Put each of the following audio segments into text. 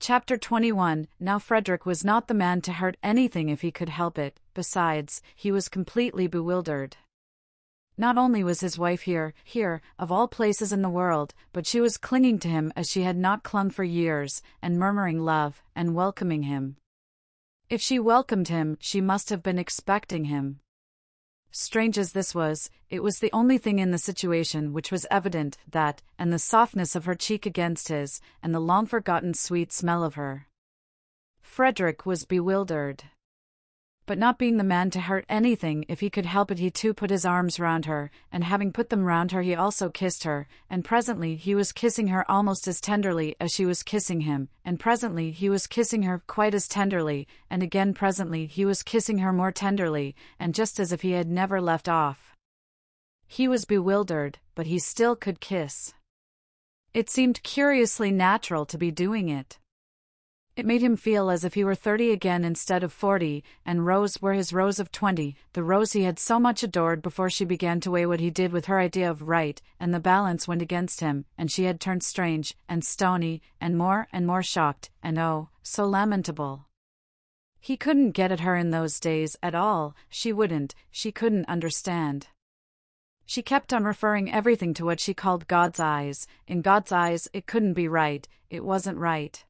Chapter 21. Now Frederick was not the man to hurt anything if he could help it. Besides, he was completely bewildered. Not only was his wife here, of all places in the world, but she was clinging to him as she had not clung for years, and murmuring love, and welcoming him. If she welcomed him, she must have been expecting him. Strange as this was, it was the only thing in the situation which was evident, that, and the softness of her cheek against his, and the long-forgotten sweet smell of her. Frederick was bewildered. But not being the man to hurt anything if he could help it, he too put his arms round her, and having put them round her he also kissed her, and presently he was kissing her almost as tenderly as she was kissing him, and presently he was kissing her quite as tenderly, and again presently he was kissing her more tenderly, and just as if he had never left off. He was bewildered, but he still could kiss. It seemed curiously natural to be doing it. It made him feel as if he were 30 again instead of 40, and Rose were his Rose of 20, the Rose he had so much adored before she began to weigh what he did with her idea of right, and the balance went against him, and she had turned strange, and stony, and more shocked, and oh, so lamentable. He couldn't get at her in those days at all, she couldn't understand. She kept on referring everything to what she called God's eyes. In God's eyes it couldn't be right, it wasn't right.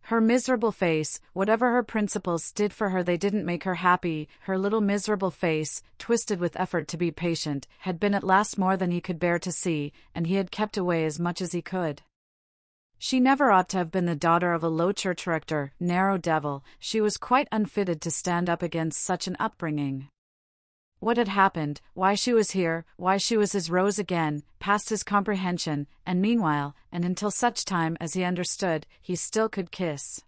Her miserable face, whatever her principles did for her, they didn't make her happy. Her little miserable face, twisted with effort to be patient, had been at last more than he could bear to see, and he had kept away as much as he could. She never ought to have been the daughter of a low church rector, narrow devil. She was quite unfitted to stand up against such an upbringing. What had happened, why she was here, why she was his Rose again, past his comprehension, and meanwhile, and until such time as he understood, he still could kiss.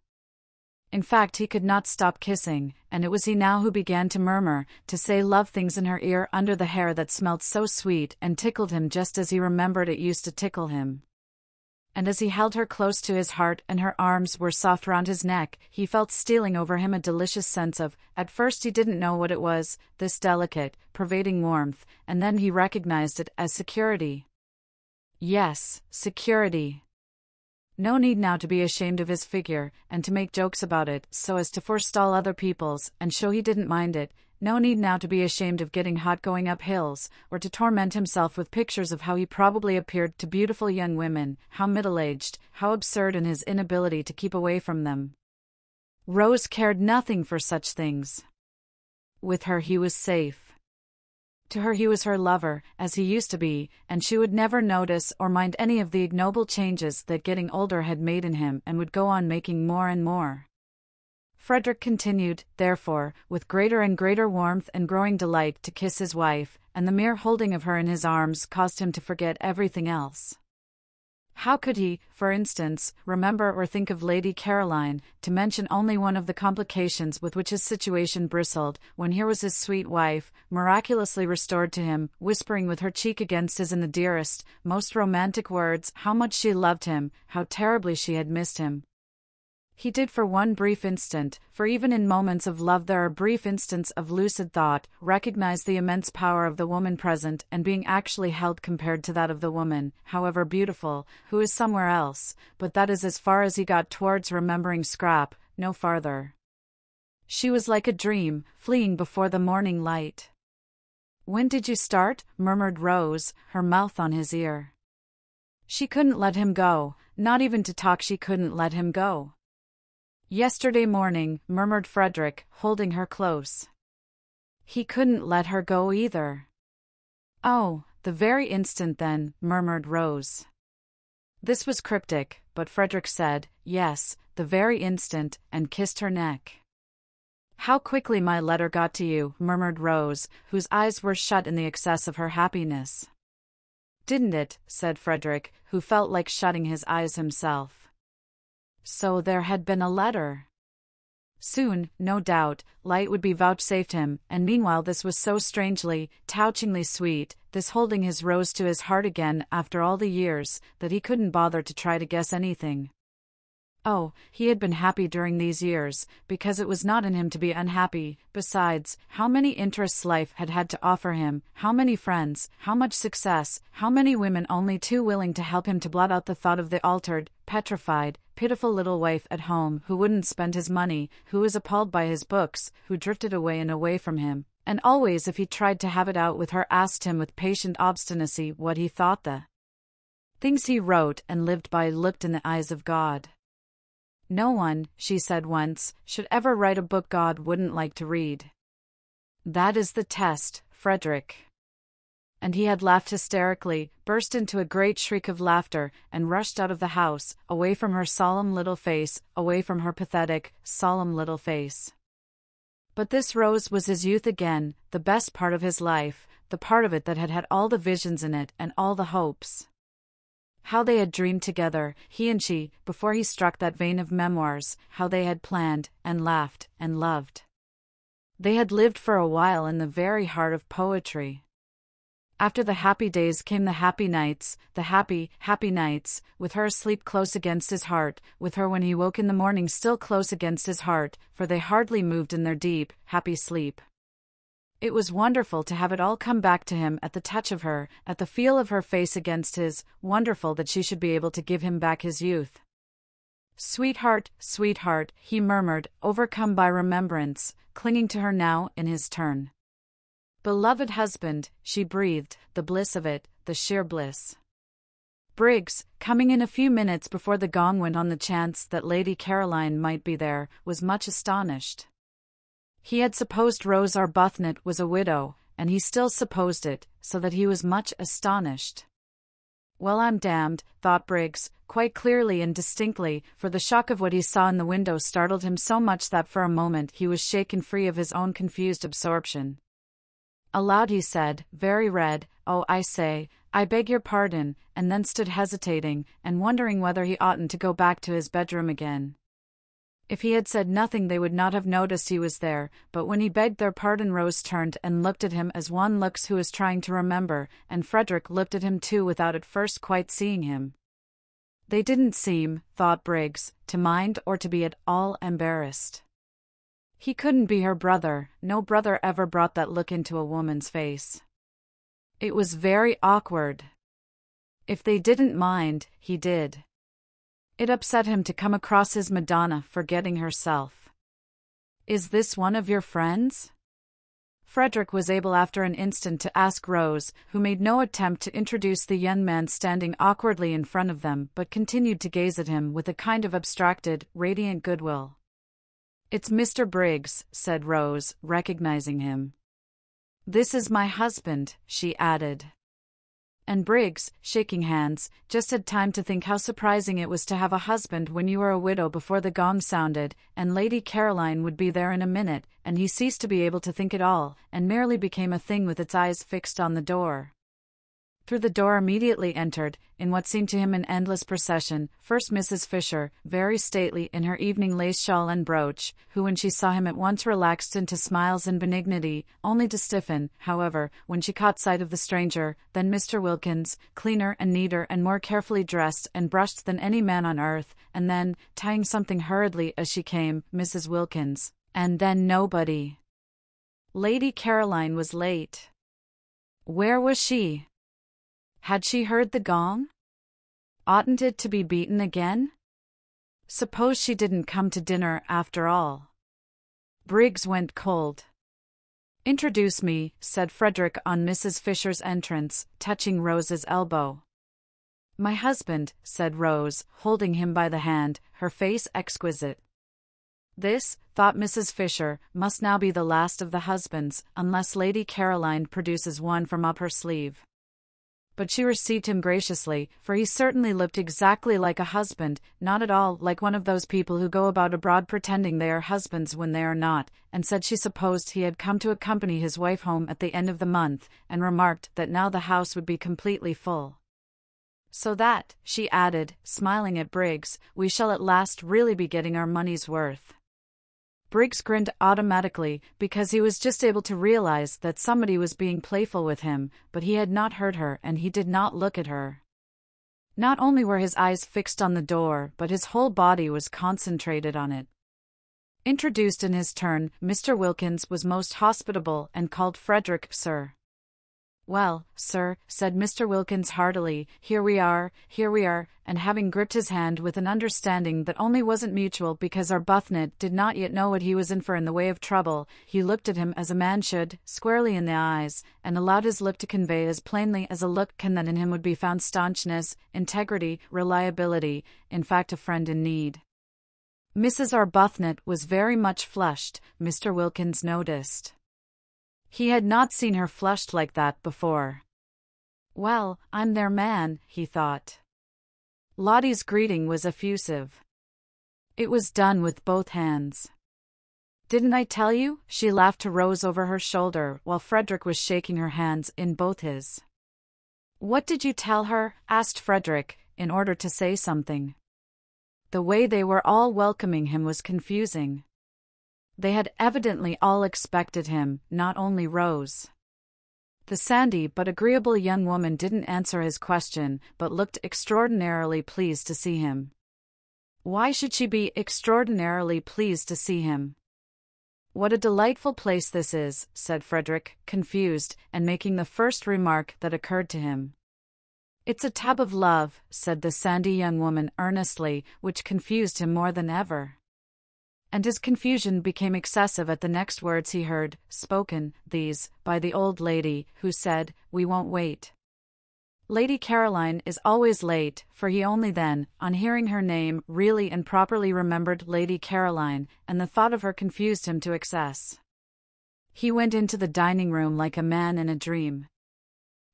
In fact, he could not stop kissing, and it was he now who began to murmur, to say love things in her ear under the hair that smelt so sweet and tickled him just as he remembered it used to tickle him. And as he held her close to his heart and her arms were soft round his neck, he felt stealing over him a delicious sense of, at first he didn't know what it was, this delicate, pervading warmth, and then he recognized it as security. Yes, security. No need now to be ashamed of his figure, and to make jokes about it, so as to forestall other people's, and show he didn't mind it. No need now to be ashamed of getting hot going up hills, or to torment himself with pictures of how he probably appeared to beautiful young women, how middle-aged, how absurd in his inability to keep away from them. Rose cared nothing for such things. With her he was safe. To her he was her lover, as he used to be, and she would never notice or mind any of the ignoble changes that getting older had made in him and would go on making more and more. Frederick continued, therefore, with greater and greater warmth and growing delight to kiss his wife, and the mere holding of her in his arms caused him to forget everything else. How could he, for instance, remember or think of Lady Caroline, to mention only one of the complications with which his situation bristled, when here was his sweet wife, miraculously restored to him, whispering with her cheek against his in the dearest, most romantic words, how much she loved him, how terribly she had missed him. He did for one brief instant, for even in moments of love there are brief instants of lucid thought, recognize the immense power of the woman present and being actually held compared to that of the woman, however beautiful, who is somewhere else, but that is as far as he got towards remembering Scrap, no farther. She was like a dream, fleeing before the morning light. "When did you start?" murmured Rose, her mouth on his ear. She couldn't let him go, not even to talk she couldn't let him go. "Yesterday morning," murmured Frederick, holding her close. He couldn't let her go either. "Oh, the very instant then," murmured Rose. This was cryptic, but Frederick said, "Yes, the very instant," and kissed her neck. "How quickly my letter got to you," murmured Rose, whose eyes were shut in the excess of her happiness. "Didn't it?" said Frederick, who felt like shutting his eyes himself. So there had been a letter. Soon, no doubt, light would be vouchsafed him, and meanwhile this was so strangely, touchingly sweet, this holding his Rose to his heart again after all the years, that he couldn't bother to try to guess anything. Oh, he had been happy during these years, because it was not in him to be unhappy. Besides, how many interests life had had to offer him, how many friends, how much success, how many women only too willing to help him to blot out the thought of the altered, petrified, pitiful little wife at home who wouldn't spend his money, who was appalled by his books, who drifted away and away from him, and always if he tried to have it out with her asked him with patient obstinacy what he thought the things he wrote and lived by looked in the eyes of God. No one, she said once, should ever write a book God wouldn't like to read. That is the test, Frederick. And he had laughed hysterically, burst into a great shriek of laughter, and rushed out of the house, away from her solemn little face, away from her pathetic, solemn little face. But this Rose was his youth again, the best part of his life, the part of it that had had all the visions in it and all the hopes. How they had dreamed together, he and she, before he struck that vein of memoirs, how they had planned, and laughed, and loved. They had lived for a while in the very heart of poetry. After the happy days came the happy nights, the happy, happy nights, with her asleep close against his heart, with her when he woke in the morning still close against his heart, for they hardly moved in their deep, happy sleep. It was wonderful to have it all come back to him at the touch of her, at the feel of her face against his, wonderful that she should be able to give him back his youth. Sweetheart, sweetheart, he murmured, overcome by remembrance, clinging to her now in his turn. Beloved husband, she breathed, the bliss of it, the sheer bliss. Briggs, coming in a few minutes before the gong went on the chance that Lady Caroline might be there, was much astonished. He had supposed Rose Arbuthnot was a widow, and he still supposed it, so that he was much astonished. Well, I'm damned, thought Briggs, quite clearly and distinctly, for the shock of what he saw in the window startled him so much that for a moment he was shaken free of his own confused absorption. Aloud he said, very red, "Oh, I say, I beg your pardon," and then stood hesitating, and wondering whether he oughtn't to go back to his bedroom again. If he had said nothing they would not have noticed he was there, but when he begged their pardon Rose turned and looked at him as one looks who is trying to remember, and Frederick looked at him too without at first quite seeing him. They didn't seem, thought Briggs, to mind or to be at all embarrassed. He couldn't be her brother, no brother ever brought that look into a woman's face. It was very awkward. If they didn't mind, he did. It upset him to come across his Madonna forgetting herself. "Is this one of your friends?" Frederick was able after an instant to ask Rose, who made no attempt to introduce the young man standing awkwardly in front of them but continued to gaze at him with a kind of abstracted, radiant goodwill. "It's Mr. Briggs," said Rose, recognizing him. "This is my husband," she added. And Briggs, shaking hands, just had time to think how surprising it was to have a husband when you were a widow before the gong sounded, and Lady Caroline would be there in a minute, and he ceased to be able to think at all, and merely became a thing with its eyes fixed on the door. Through the door immediately entered, in what seemed to him an endless procession, first Mrs. Fisher, very stately in her evening lace shawl and brooch, who when she saw him at once relaxed into smiles and benignity, only to stiffen, however, when she caught sight of the stranger, then Mr. Wilkins, cleaner and neater and more carefully dressed and brushed than any man on earth, and then, tying something hurriedly as she came, Mrs. Wilkins, and then nobody. Lady Caroline was late. Where was she? Had she heard the gong? Oughtn't it to be beaten again? Suppose she didn't come to dinner after all. Briggs went cold. "Introduce me," said Frederick on Mrs. Fisher's entrance, touching Rose's elbow. "My husband," said Rose, holding him by the hand, her face exquisite. This, thought Mrs. Fisher, must now be the last of the husbands, unless Lady Caroline produces one from up her sleeve. But she received him graciously, for he certainly looked exactly like a husband, not at all like one of those people who go about abroad pretending they are husbands when they are not, and said she supposed he had come to accompany his wife home at the end of the month, and remarked that now the house would be completely full. "So that," she added, smiling at Briggs, "we shall at last really be getting our money's worth." Briggs grinned automatically, because he was just able to realize that somebody was being playful with him, but he had not heard her and he did not look at her. Not only were his eyes fixed on the door, but his whole body was concentrated on it. Introduced in his turn, Mr. Wilkins was most hospitable and called Frederick sir. "Well, sir," said Mr. Wilkins heartily, here we are, and having gripped his hand with an understanding that only wasn't mutual because Arbuthnot did not yet know what he was in for in the way of trouble, he looked at him as a man should, squarely in the eyes, and allowed his look to convey as plainly as a look can that in him would be found staunchness, integrity, reliability, in fact a friend in need. Mrs. Arbuthnot was very much flushed, Mr. Wilkins noticed. He had not seen her flushed like that before. Well, I'm their man, he thought. Lottie's greeting was effusive. It was done with both hands. "Didn't I tell you?" she laughed to Rose over her shoulder while Frederick was shaking her hands in both his. "What did you tell her?" asked Frederick, in order to say something. The way they were all welcoming him was confusing. They had evidently all expected him, not only Rose. The sandy but agreeable young woman didn't answer his question, but looked extraordinarily pleased to see him. Why should she be extraordinarily pleased to see him? "What a delightful place this is," said Frederick, confused, and making the first remark that occurred to him. "It's a tub of love," said the sandy young woman earnestly, which confused him more than ever. And his confusion became excessive at the next words he heard, spoken, these, by the old lady, who said, "We won't wait." Lady Caroline is always late, for he only then, on hearing her name, really and properly remembered Lady Caroline, and the thought of her confused him to excess. He went into the dining room like a man in a dream.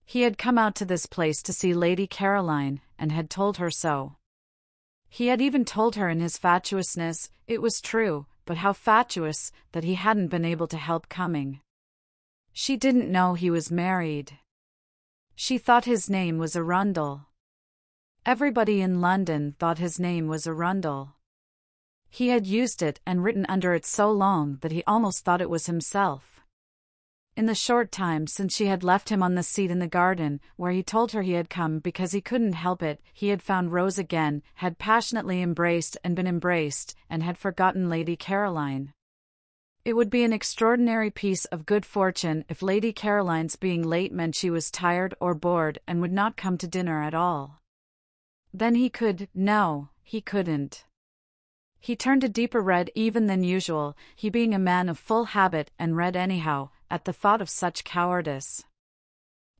He had come out to this place to see Lady Caroline, and had told her so. He had even told her in his fatuousness, it was true, but how fatuous, that he hadn't been able to help coming. She didn't know he was married. She thought his name was Arundel. Everybody in London thought his name was Arundel. He had used it and written under it so long that he almost thought it was himself. In the short time since she had left him on the seat in the garden, where he told her he had come because he couldn't help it, he had found Rose again, had passionately embraced and been embraced, and had forgotten Lady Caroline. It would be an extraordinary piece of good fortune if Lady Caroline's being late meant she was tired or bored and would not come to dinner at all. Then he he couldn't. He turned a deeper red even than usual, he being a man of full habit and red anyhow, at the thought of such cowardice.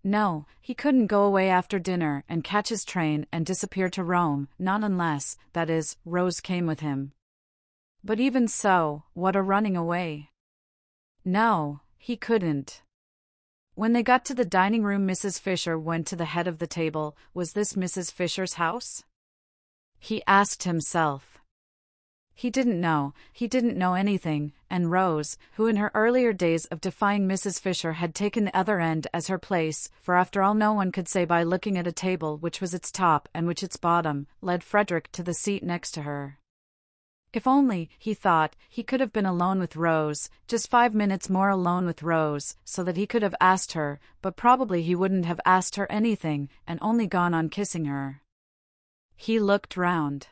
No, he couldn't go away after dinner and catch his train and disappear to Rome, not unless, that is, Rose came with him. But even so, what a running away. No, he couldn't. When they got to the dining room, Mrs. Fisher went to the head of the table. Was this Mrs. Fisher's house? He asked himself. He didn't know anything, and Rose, who in her earlier days of defying Mrs. Fisher had taken the other end as her place, for after all no one could say by looking at a table which was its top and which its bottom, led Frederick to the seat next to her. If only, he thought, he could have been alone with Rose, just 5 minutes more alone with Rose, so that he could have asked her, but probably he wouldn't have asked her anything, and only gone on kissing her. He looked round.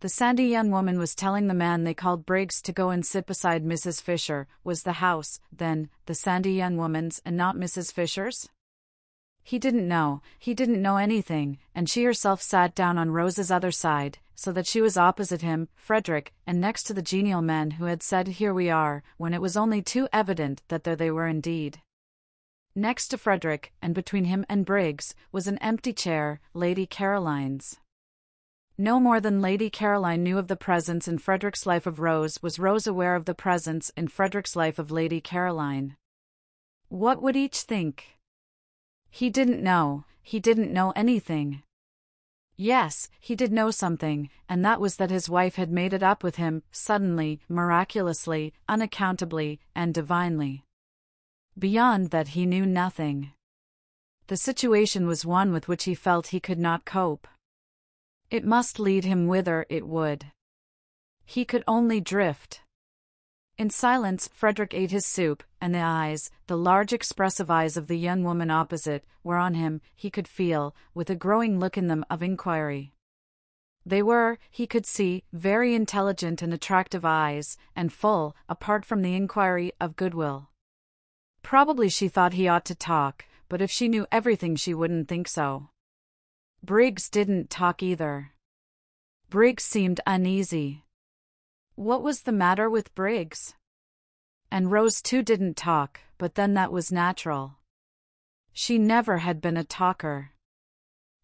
The sandy young woman was telling the man they called Briggs to go and sit beside Mrs. Fisher. Was the house, then, the sandy young woman's and not Mrs. Fisher's? He didn't know anything, and she herself sat down on Rose's other side, so that she was opposite him, Frederick, and next to the genial man who had said "Here we are," when it was only too evident that there they were indeed. Next to Frederick, and between him and Briggs, was an empty chair, Lady Caroline's. No more than Lady Caroline knew of the presence in Frederick's life of Rose was Rose aware of the presence in Frederick's life of Lady Caroline. What would each think? He didn't know anything. Yes, he did know something, and that was that his wife had made it up with him, suddenly, miraculously, unaccountably, and divinely. Beyond that he knew nothing. The situation was one with which he felt he could not cope. It must lead him whither it would. He could only drift. In silence, Frederick ate his soup, and the eyes, the large expressive eyes of the young woman opposite, were on him, he could feel, with a growing look in them of inquiry. They were, he could see, very intelligent and attractive eyes, and full, apart from the inquiry, of goodwill. Probably she thought he ought to talk, but if she knew everything she wouldn't think so. Briggs didn't talk either. Briggs seemed uneasy. What was the matter with Briggs? And Rose too didn't talk, but then that was natural. She never had been a talker.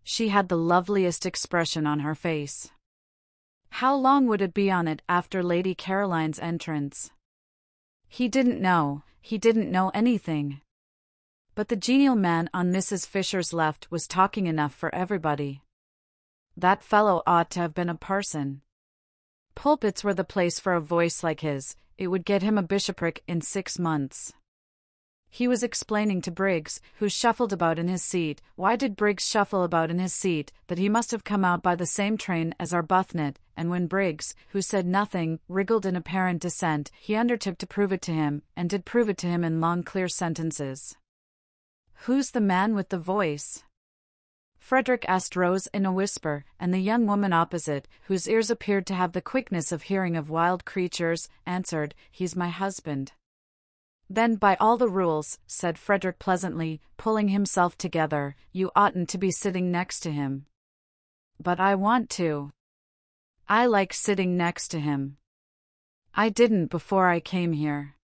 She had the loveliest expression on her face. How long would it be on it after Lady Caroline's entrance? He didn't know anything. But the genial man on Mrs. Fisher's left was talking enough for everybody. That fellow ought to have been a parson. Pulpits were the place for a voice like his, it would get him a bishopric in 6 months. He was explaining to Briggs, who shuffled about in his seat. Why did Briggs shuffle about in his seat? That he must have come out by the same train as Arbuthnot, and when Briggs, who said nothing, wriggled in apparent dissent, he undertook to prove it to him, and did prove it to him in long clear sentences. "Who's the man with the voice?" Frederick asked Rose in a whisper, and the young woman opposite, whose ears appeared to have the quickness of hearing of wild creatures, answered, "He's my husband." "Then by all the rules," said Frederick pleasantly, pulling himself together, "you oughtn't to be sitting next to him." "But I want to. I like sitting next to him. I didn't before I came here."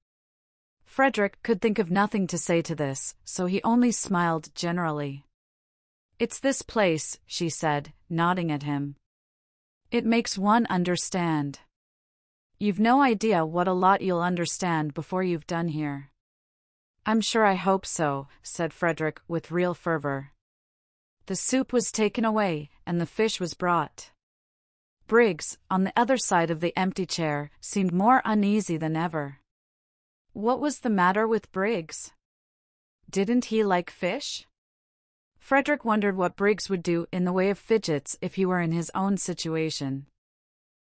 Frederick could think of nothing to say to this, so he only smiled generally. "It's this place," she said, nodding at him. "It makes one understand. You've no idea what a lot you'll understand before you've done here." "I'm sure I hope so," said Frederick with real fervor. The soup was taken away, and the fish was brought. Briggs, on the other side of the empty chair, seemed more uneasy than ever. What was the matter with Briggs? Didn't he like fish? Frederick wondered what Briggs would do in the way of fidgets if he were in his own situation.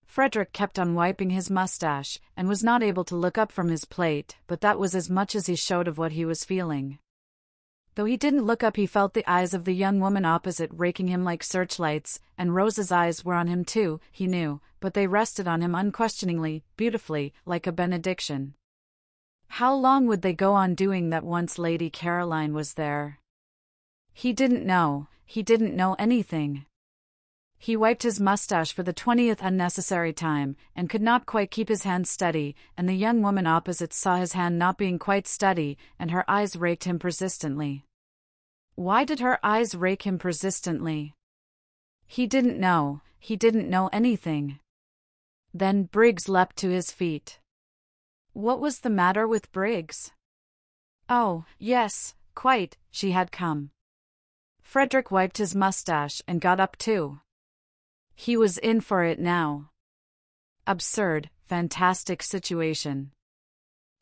Frederick kept on wiping his mustache, and was not able to look up from his plate, but that was as much as he showed of what he was feeling. Though he didn't look up, he felt the eyes of the young woman opposite raking him like searchlights, and Rose's eyes were on him too, he knew, but they rested on him unquestioningly, beautifully, like a benediction. How long would they go on doing that once Lady Caroline was there? He didn't know anything. He wiped his mustache for the 20th unnecessary time, and could not quite keep his hand steady, and the young woman opposite saw his hand not being quite steady, and her eyes raked him persistently. Why did her eyes rake him persistently? He didn't know anything. Then Briggs leapt to his feet. What was the matter with Briggs? Oh, yes, quite, she had come. Frederick wiped his mustache and got up too. He was in for it now. Absurd, fantastic situation.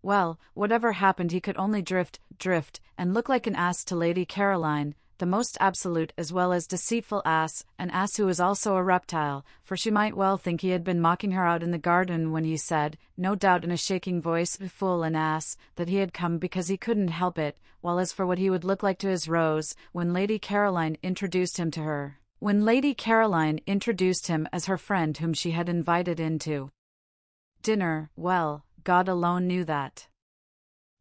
Well, whatever happened, he could only drift, and look like an ass to Lady Caroline, the most absolute as well as deceitful ass, an ass who was also a reptile, for she might well think he had been mocking her out in the garden when he said, no doubt in a shaking voice, "Fool and ass," that he had come because he couldn't help it, while as for what he would look like to his Rose, when Lady Caroline introduced him to her. When Lady Caroline introduced him as her friend whom she had invited into dinner, well, God alone knew that.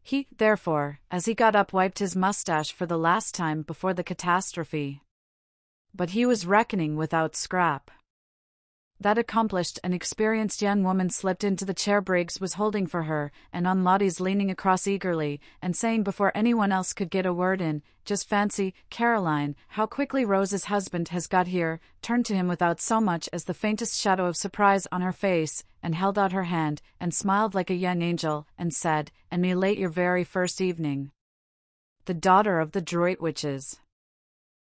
He, therefore, as he got up, wiped his mustache for the last time before the catastrophe. But he was reckoning without Scrap. That accomplished and experienced young woman slipped into the chair Briggs was holding for her, and on Lottie's leaning across eagerly, and saying before anyone else could get a word in, "Just fancy, Caroline, how quickly Rose's husband has got here," turned to him without so much as the faintest shadow of surprise on her face, and held out her hand, and smiled like a young angel, and said, "And me late your very first evening." The daughter of the Droitwiches.